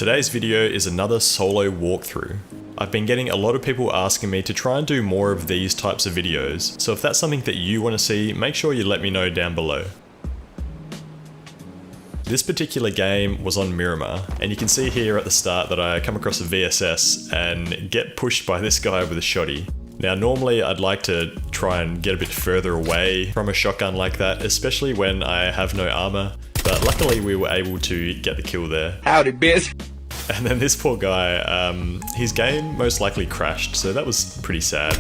Today's video is another solo walkthrough. I've been getting a lot of people asking me to try and do more of these types of videos, so if that's something that you want to see, make sure you let me know down below. This particular game was on Miramar, and you can see here at the start that I come across a VSS and get pushed by this guy with a shotty. Now normally I'd like to try and get a bit further away from a shotgun like that, especially when I have no armor, but luckily we were able to get the kill there. Howdy, bitch! And then this poor guy, his game most likely crashed, so that was pretty sad.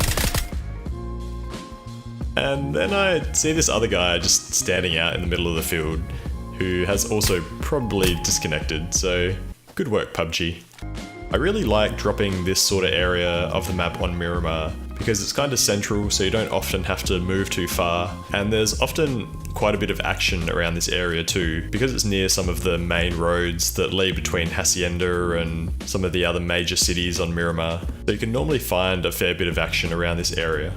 And then I see this other guy just standing out in the middle of the field, who has also probably disconnected, so good work PUBG. I really like dropping this sort of area of the map on Miramar because it's kind of central, so you don't often have to move too far, and there's often quite a bit of action around this area too, because it's near some of the main roads that lead between Hacienda and some of the other major cities on Miramar, so you can normally find a fair bit of action around this area.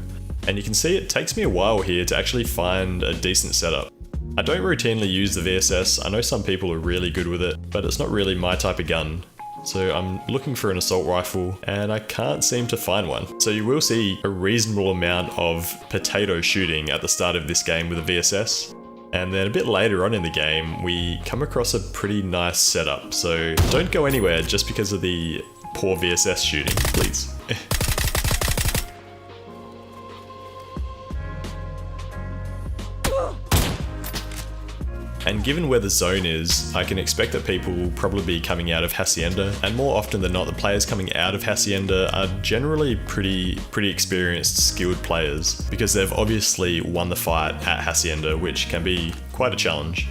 And you can see it takes me a while here to actually find a decent setup. I don't routinely use the VSS, I know some people are really good with it, but it's not really my type of gun. So I'm looking for an assault rifle and I can't seem to find one. So you will see a reasonable amount of potato shooting at the start of this game with a VSS. And then a bit later on in the game, we come across a pretty nice setup. So don't go anywhere just because of the poor VSS shooting, please. And given where the zone is, I can expect that people will probably be coming out of Hacienda, and more often than not the players coming out of Hacienda are generally pretty experienced, skilled players, because they've obviously won the fight at Hacienda, which can be quite a challenge.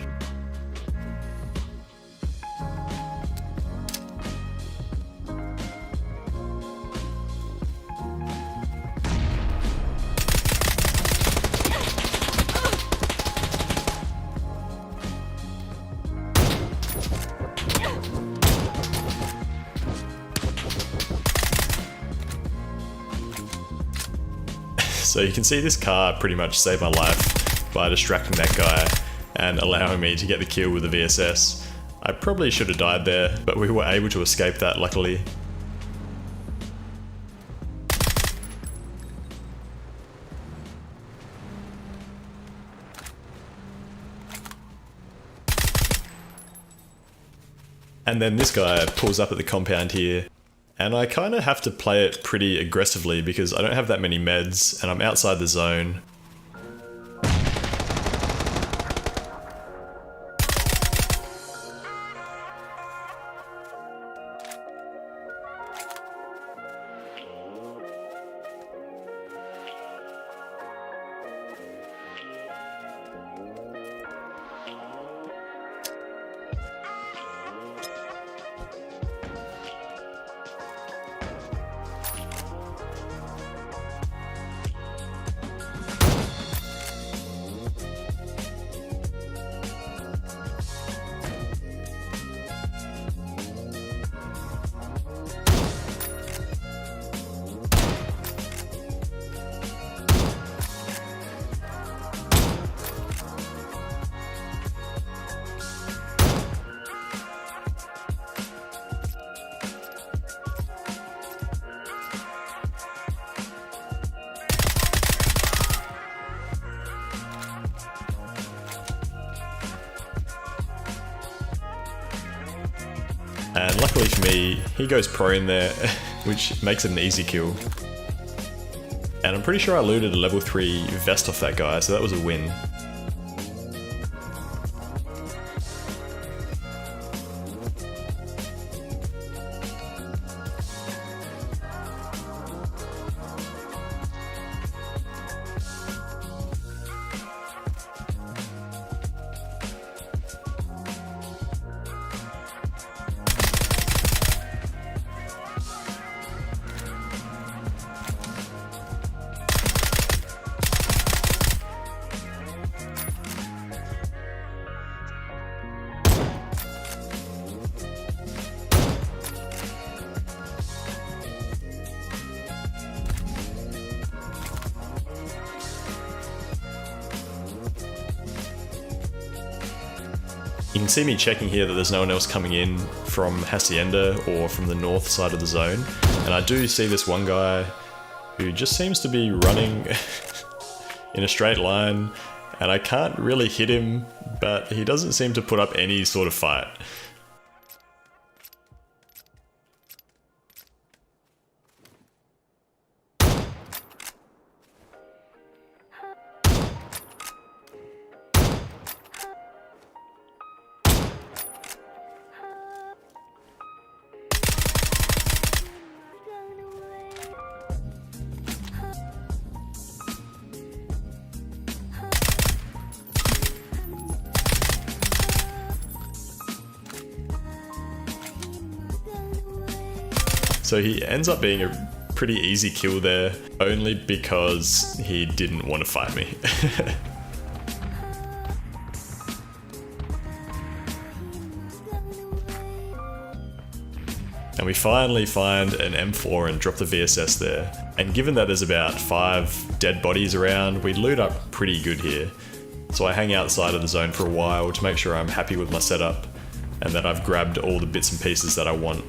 So you can see this car pretty much saved my life by distracting that guy and allowing me to get the kill with the VSS. I probably should have died there, but we were able to escape that luckily. And then this guy pulls up at the compound here. And I kind of have to play it pretty aggressively because I don't have that many meds and I'm outside the zone. And luckily for me, he goes prone there, which makes it an easy kill. And I'm pretty sure I looted a level 3 vest off that guy, so that was a win. You can see me checking here that there's no one else coming in from Hacienda or from the north side of the zone. And I do see this one guy who just seems to be running in a straight line, and I can't really hit him, but he doesn't seem to put up any sort of fight. So he ends up being a pretty easy kill there, only because he didn't want to fight me. And we finally find an M4 and drop the VSS there. And given that there's about 5 dead bodies around, we loot up pretty good here. So I hang outside of the zone for a while to make sure I'm happy with my setup and that I've grabbed all the bits and pieces that I want.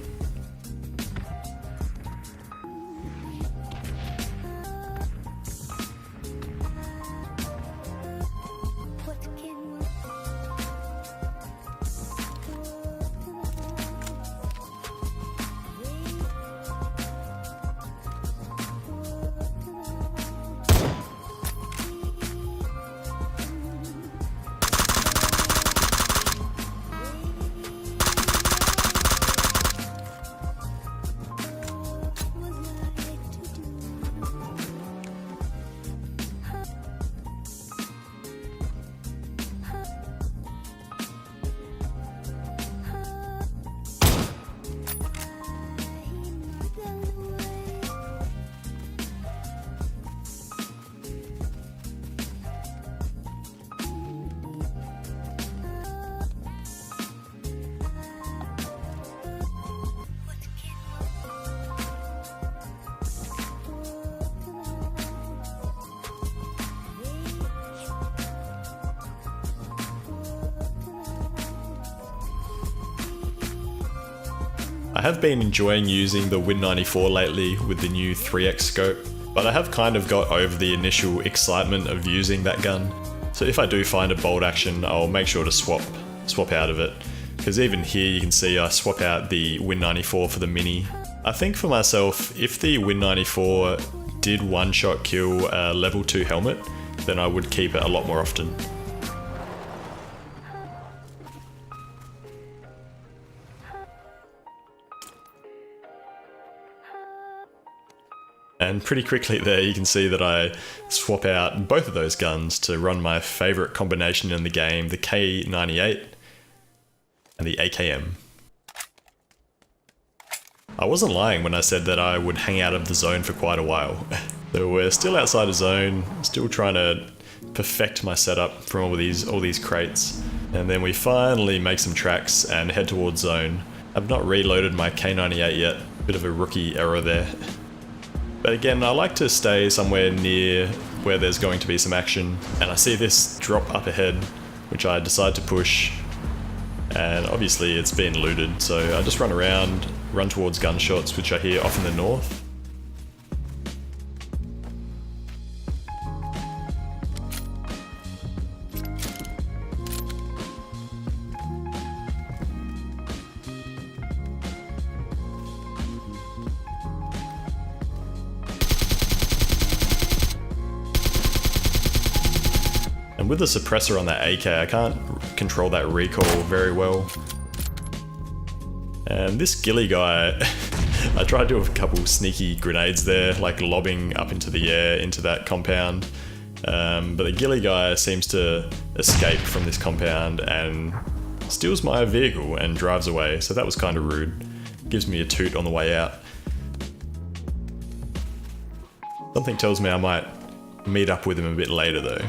I have been enjoying using the Win94 lately with the new 3x scope, but I have kind of got over the initial excitement of using that gun. So if I do find a bolt action, I'll make sure to swap out of it. Because even here you can see I swap out the Win94 for the Mini. I think for myself, if the Win94 did one-shot kill a level 2 helmet, then I would keep it a lot more often. And pretty quickly there you can see that I swap out both of those guns to run my favourite combination in the game, the K98 and the AKM. I wasn't lying when I said that I would hang out of the zone for quite a while. So we're still outside the zone, still trying to perfect my setup from all these crates. And then we finally make some tracks and head towards zone. I've not reloaded my K98 yet, bit of a rookie error there. But again, I like to stay somewhere near where there's going to be some action, and I see this drop up ahead, which I decide to push, and obviously it's been looted, so I just run around, run towards gunshots, which I hear off in the north. And with the suppressor on that AK, I can't control that recoil very well. And this ghillie guy, I tried to do a couple sneaky grenades there, like lobbing up into the air into that compound. But the ghillie guy seems to escape from this compound and steals my vehicle and drives away, so that was kind of rude. Gives me a toot on the way out. Something tells me I might meet up with him a bit later though.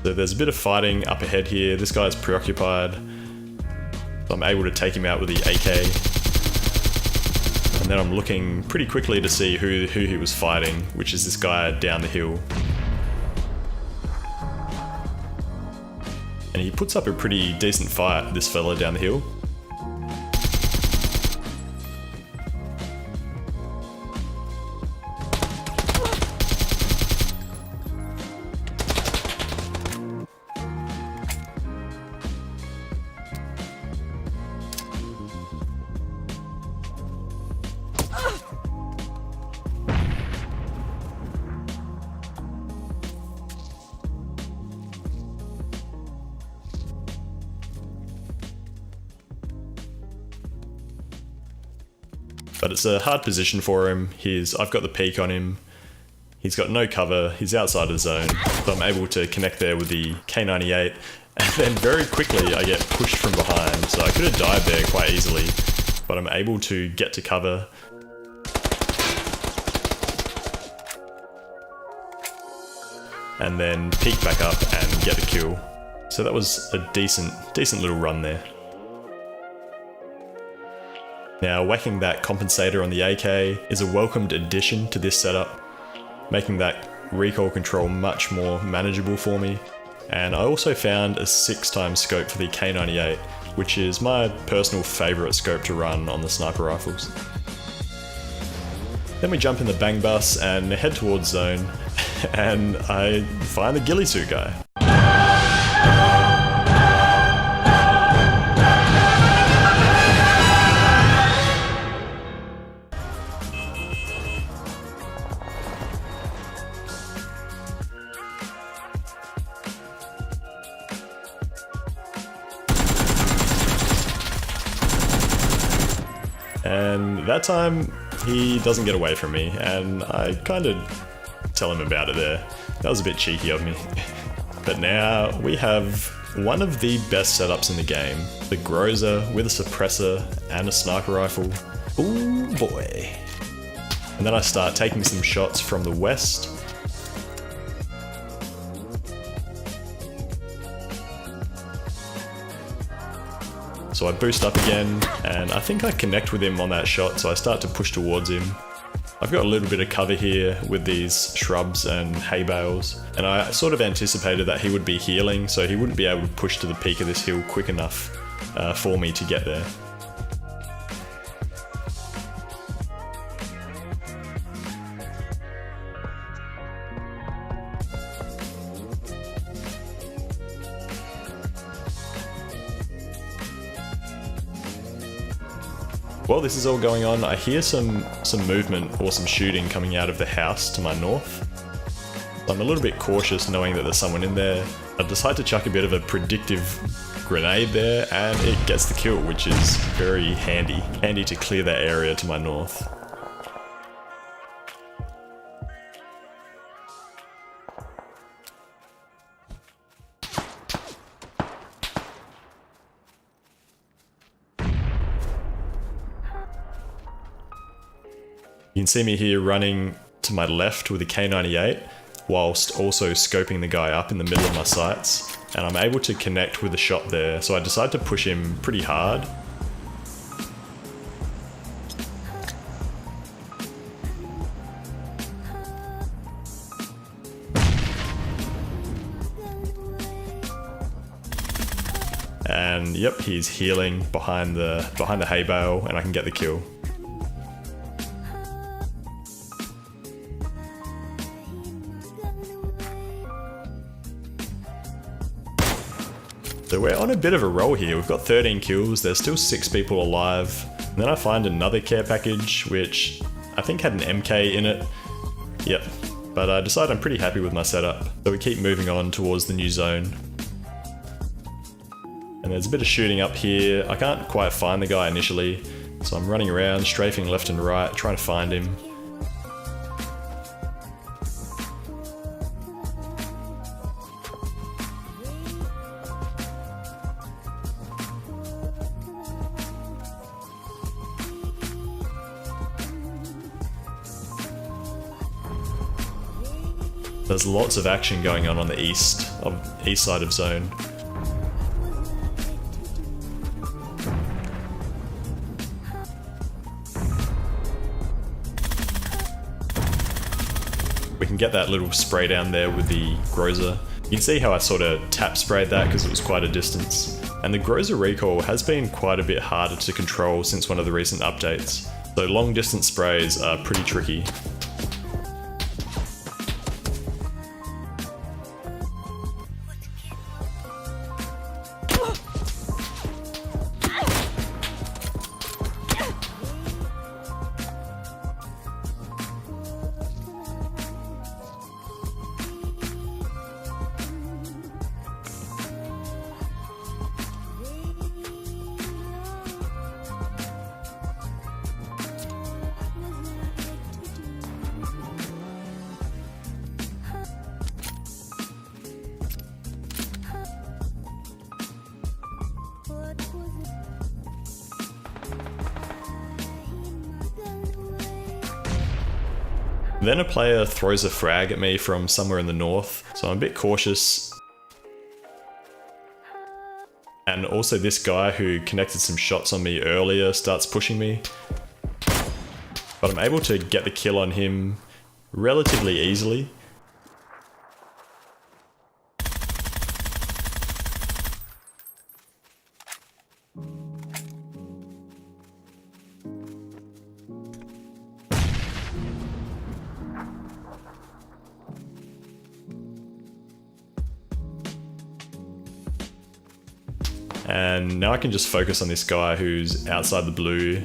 So there's a bit of fighting up ahead here. This guy's preoccupied. So I'm able to take him out with the AK. And then I'm looking pretty quickly to see who he was fighting, which is this guy down the hill. And he puts up a pretty decent fight, this fella down the hill. But it's a hard position for him. I've got the peek on him. He's got no cover. He's outside of the zone. So I'm able to connect there with the K98. And then very quickly I get pushed from behind. So I could have died there quite easily. But I'm able to get to cover. And then peek back up and get the kill. So that was a decent little run there. Now, whacking that compensator on the AK is a welcomed addition to this setup, making that recoil control much more manageable for me. And I also found a 6x scope for the K98, which is my personal favourite scope to run on the sniper rifles. Then we jump in the bang bus and head towards zone, and I find the ghillie suit guy. And that time, he doesn't get away from me, and I kind of tell him about it there. That was a bit cheeky of me. But now we have one of the best setups in the game. The Groza with a suppressor and a sniper rifle. Ooh boy. And then I start taking some shots from the west. So I boost up again, and I think I connect with him on that shot, so I start to push towards him. I've got a little bit of cover here with these shrubs and hay bales, and I sort of anticipated that he would be healing, so he wouldn't be able to push to the peak of this hill quick enough for me to get there. While this is all going on, I hear some movement or some shooting coming out of the house to my north. I'm a little bit cautious knowing that there's someone in there. I decide to chuck a bit of a predictive grenade there, and it gets the kill, which is very handy. Handy to clear that area to my north. You can see me here running to my left with a K98, whilst also scoping the guy up in the middle of my sights, and I'm able to connect with a shot there, so I decide to push him pretty hard. And yep, he's healing behind the hay bale, and I can get the kill. So we're on a bit of a roll here. We've got 13 kills, there's still 6 people alive. And then I find another care package, which I think had an MK in it. Yep, but I decide I'm pretty happy with my setup. So we keep moving on towards the new zone. And there's a bit of shooting up here. I can't quite find the guy initially, so I'm running around, strafing left and right, trying to find him. There's lots of action going on the east side of zone. We can get that little spray down there with the Groza. You can see how I sort of tap sprayed that because it was quite a distance. And the Groza recoil has been quite a bit harder to control since one of the recent updates. So long distance sprays are pretty tricky. Then a player throws a frag at me from somewhere in the north, so I'm a bit cautious. And also this guy who connected some shots on me earlier starts pushing me. But I'm able to get the kill on him relatively easily. And now I can just focus on this guy who's outside the blue,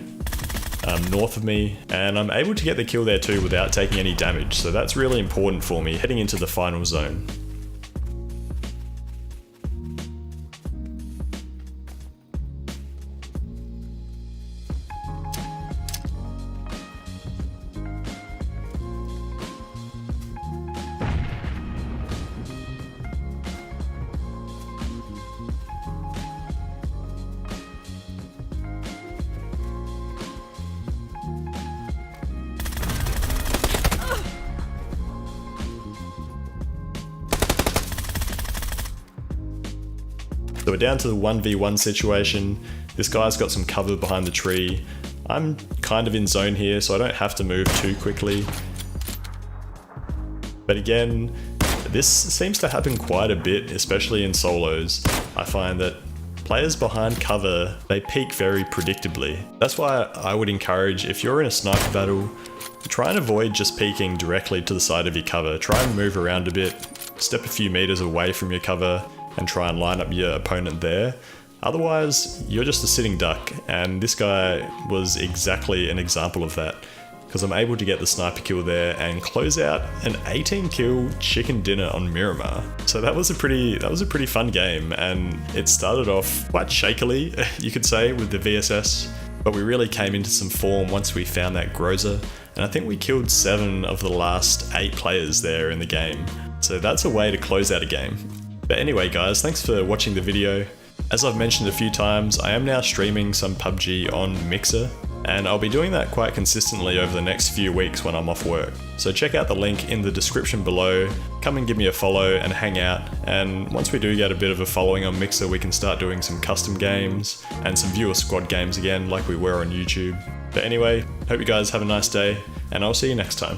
north of me, and I'm able to get the kill there too without taking any damage, so that's really important for me heading into the final zone. So we're down to the 1v1 situation. This guy's got some cover behind the tree. I'm kind of in zone here, so I don't have to move too quickly. But again, this seems to happen quite a bit, especially in solos. I find that players behind cover, they peek very predictably. That's why I would encourage, if you're in a sniper battle, try and avoid just peeking directly to the side of your cover. Try and move around a bit, step a few meters away from your cover, and try and line up your opponent there. Otherwise, you're just a sitting duck, and this guy was exactly an example of that, because I'm able to get the sniper kill there and close out an 18 kill chicken dinner on Miramar. So that was a pretty fun game, and it started off quite shakily, you could say, with the VSS, but we really came into some form once we found that Groza, and I think we killed 7 of the last 8 players there in the game. So that's a way to close out a game. But anyway guys, thanks for watching the video. As I've mentioned a few times, I am now streaming some PUBG on Mixer, and I'll be doing that quite consistently over the next few weeks when I'm off work. So check out the link in the description below, come and give me a follow and hang out, and once we do get a bit of a following on Mixer, we can start doing some custom games and some viewer squad games again like we were on YouTube. But anyway, hope you guys have a nice day, and I'll see you next time.